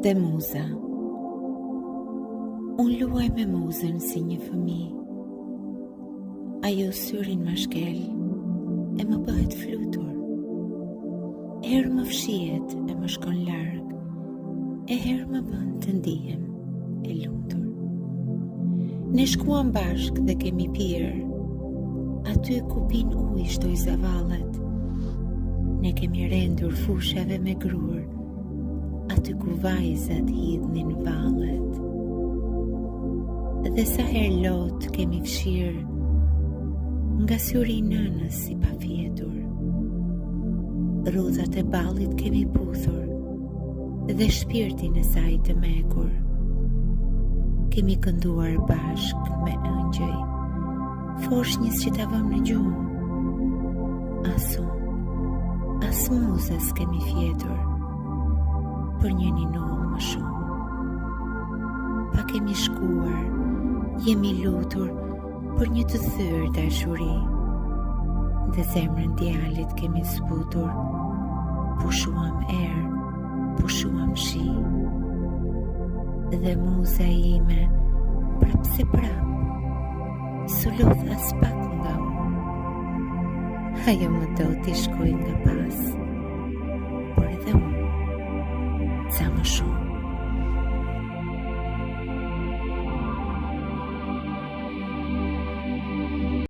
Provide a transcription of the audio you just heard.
Dhe muza. Unë luaj me muzën si një fëmijë. Ajo syrin më shkel e më bëhet flutur. Herë më fshihet e më shkon larg, e herë më bën të ndihem e lumtur. Ne shkuam bashk dhe kemi pirë, aty ku pin ujë shtoj zavallet. Ne kemi rendur fushave me grur, aty ku vajzat hidhnin vallet. Dhe sa herë lot kemi fshirë, nga syri i nënës si pa fjetur. Rrudhat e ballit kemi puthur, dhe shpirtin e saj të mekur. Kemi kënduar bashk me ëngjëj, foshnjës që ta vëm në gjumë. As muzës kemi fjetur, për një ninollë më shumë. Pa kemi shkuar, jemi lutur për një të thyrë dashuri, dhe zemrën djalit kemi zbutur, pushuam erë, pushuam shi. Dhe muza ime, prap se prap, sulodh as pak nga unë. Ajo më do t'i shkoj nga pas.